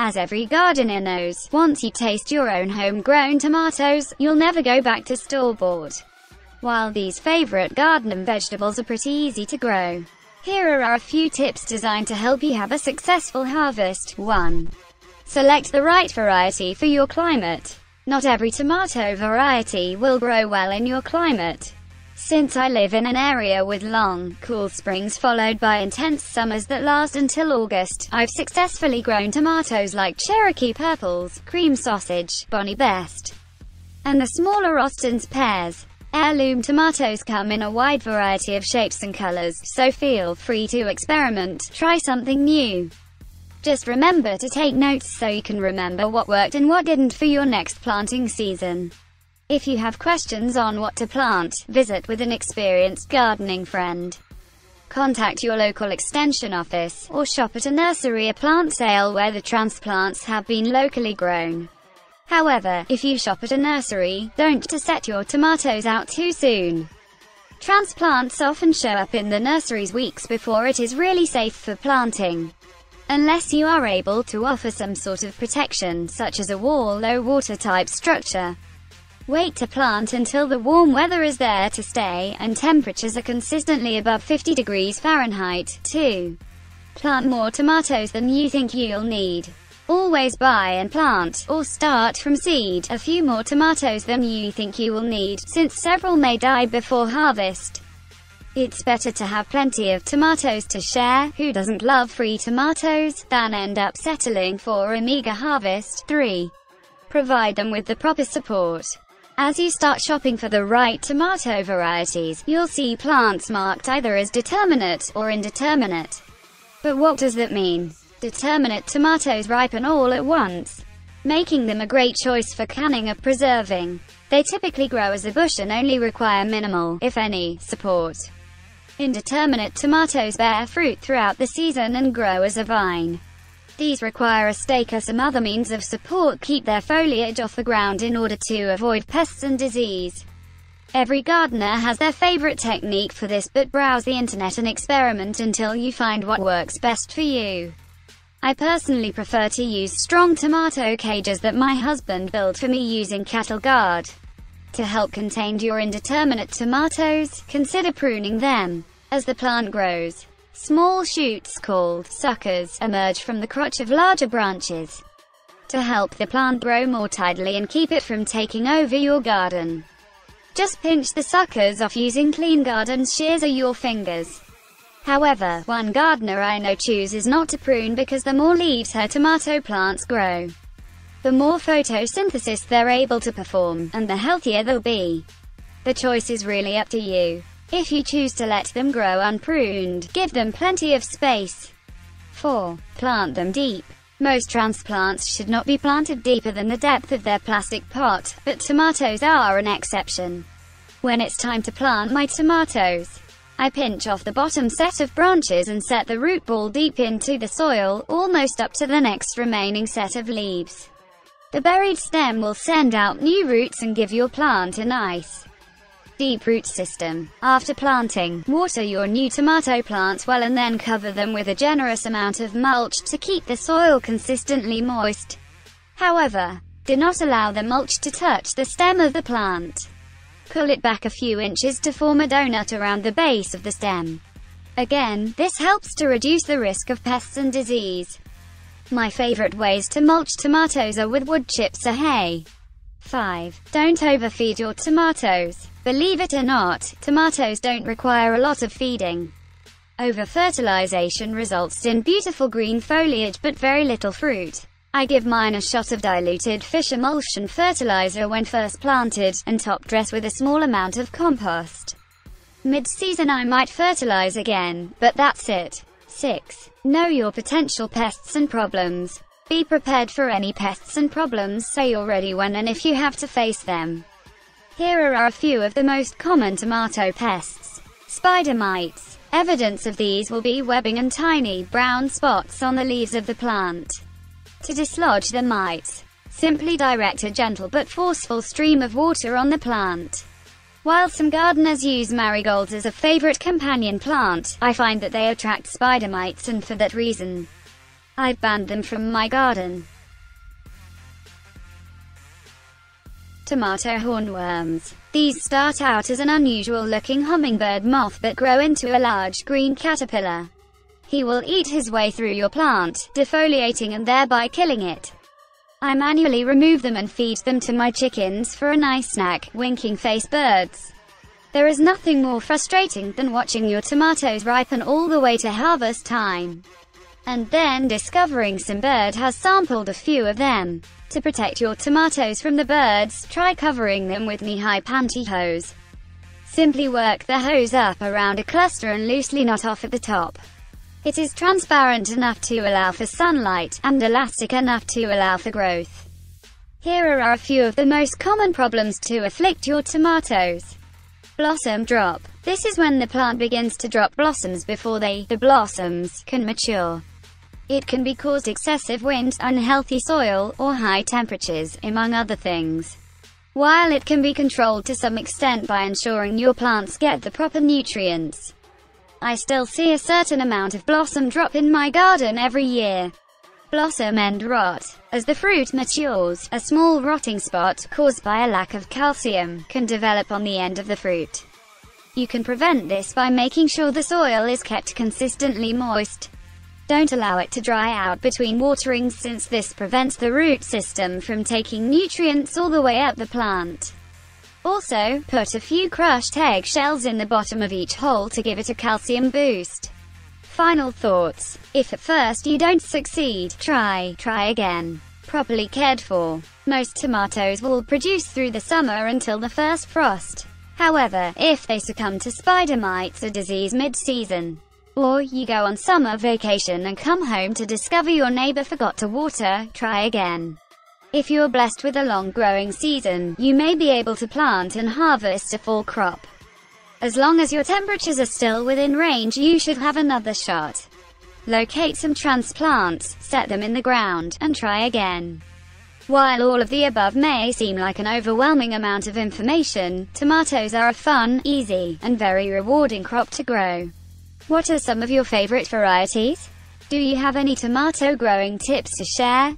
As every gardener knows, once you taste your own homegrown tomatoes, you'll never go back to store-bought. While these favorite garden vegetables are pretty easy to grow, here are a few tips designed to help you have a successful harvest. 1. Select the right variety for your climate. Not every tomato variety will grow well in your climate. Since I live in an area with long, cool springs followed by intense summers that last until August, I've successfully grown tomatoes like Cherokee Purples, Cream Sausage, Bonnie Best, and the smaller Austin's Pears. Heirloom tomatoes come in a wide variety of shapes and colors, so feel free to experiment, try something new. Just remember to take notes so you can remember what worked and what didn't for your next planting season. If you have questions on what to plant, visit with an experienced gardening friend. Contact your local extension office, or shop at a nursery or plant sale where the transplants have been locally grown. However, if you shop at a nursery, don't set your tomatoes out too soon. Transplants often show up in the nurseries weeks before it is really safe for planting. Unless you are able to offer some sort of protection, such as a wall low water type structure. Wait to plant until the warm weather is there to stay, and temperatures are consistently above 50 degrees Fahrenheit. 2. Plant more tomatoes than you think you'll need. Always buy and plant, or start from seed, a few more tomatoes than you think you will need, since several may die before harvest. It's better to have plenty of tomatoes to share, who doesn't love free tomatoes, than end up settling for a meager harvest. 3. Provide them with the proper support. As you start shopping for the right tomato varieties, you'll see plants marked either as determinate or indeterminate. But what does that mean? Determinate tomatoes ripen all at once, making them a great choice for canning or preserving. They typically grow as a bush and only require minimal, if any, support. Indeterminate tomatoes bear fruit throughout the season and grow as a vine. These require a stake or some other means of support keep their foliage off the ground in order to avoid pests and disease. Every gardener has their favorite technique for this, but browse the internet and experiment until you find what works best for you. I personally prefer to use strong tomato cages that my husband built for me using cattle guard. To help contain your indeterminate tomatoes, consider pruning them. As the plant grows, small shoots called suckers emerge from the crotch of larger branches to help the plant grow more tidily and keep it from taking over your garden. Just pinch the suckers off using clean garden shears or your fingers. However, one gardener I know chooses not to prune because the more leaves her tomato plants grow, the more photosynthesis they're able to perform, and the healthier they'll be. The choice is really up to you. If you choose to let them grow unpruned, give them plenty of space. 4. Plant them deep. Most transplants should not be planted deeper than the depth of their plastic pot, but tomatoes are an exception. When it's time to plant my tomatoes, I pinch off the bottom set of branches and set the root ball deep into the soil, almost up to the next remaining set of leaves. The buried stem will send out new roots and give your plant a nice, deep root system. After planting, water your new tomato plants well and then cover them with a generous amount of mulch to keep the soil consistently moist. However, do not allow the mulch to touch the stem of the plant. Pull it back a few inches to form a donut around the base of the stem. Again, this helps to reduce the risk of pests and disease. My favorite ways to mulch tomatoes are with wood chips or hay. 5. Don't overfeed your tomatoes. Believe it or not, tomatoes don't require a lot of feeding. Over-fertilization results in beautiful green foliage but very little fruit. I give mine a shot of diluted fish emulsion fertilizer when first planted, and top dress with a small amount of compost. Mid-season I might fertilize again, but that's it. 6. Know your potential pests and problems. Be prepared for any pests and problems so you're ready when and if you have to face them. Here are a few of the most common tomato pests. Spider mites. Evidence of these will be webbing and tiny, brown spots on the leaves of the plant. To dislodge the mites, simply direct a gentle but forceful stream of water on the plant. While some gardeners use marigolds as a favorite companion plant, I find that they attract spider mites, and for that reason, I've banned them from my garden. Tomato hornworms. These start out as an unusual-looking hummingbird moth but grow into a large green caterpillar. He will eat his way through your plant, defoliating and thereby killing it. I manually remove them and feed them to my chickens for a nice snack, winking face birds. There is nothing more frustrating than watching your tomatoes ripen all the way to harvest time, and then discovering some bird has sampled a few of them. To protect your tomatoes from the birds, try covering them with knee-high pantyhose. Simply work the hose up around a cluster and loosely knot off at the top. It is transparent enough to allow for sunlight, and elastic enough to allow for growth. Here are a few of the most common problems to afflict your tomatoes. Blossom drop. This is when the plant begins to drop blossoms before the blossoms can mature. It can be caused excessive wind, unhealthy soil, or high temperatures, among other things. While it can be controlled to some extent by ensuring your plants get the proper nutrients, I still see a certain amount of blossom drop in my garden every year. Blossom end rot. As the fruit matures, a small rotting spot, caused by a lack of calcium, can develop on the end of the fruit. You can prevent this by making sure the soil is kept consistently moist. Don't allow it to dry out between waterings, since this prevents the root system from taking nutrients all the way up the plant. Also, put a few crushed eggshells in the bottom of each hole to give it a calcium boost. Final thoughts. If at first you don't succeed, try again. Properly cared for, most tomatoes will produce through the summer until the first frost. However, if they succumb to spider mites or disease mid-season, or you go on summer vacation and come home to discover your neighbor forgot to water, try again. If you're blessed with a long growing season, you may be able to plant and harvest a full crop. As long as your temperatures are still within range, you should have another shot. Locate some transplants, set them in the ground, and try again. While all of the above may seem like an overwhelming amount of information, tomatoes are a fun, easy, and very rewarding crop to grow. What are some of your favorite varieties? Do you have any tomato growing tips to share?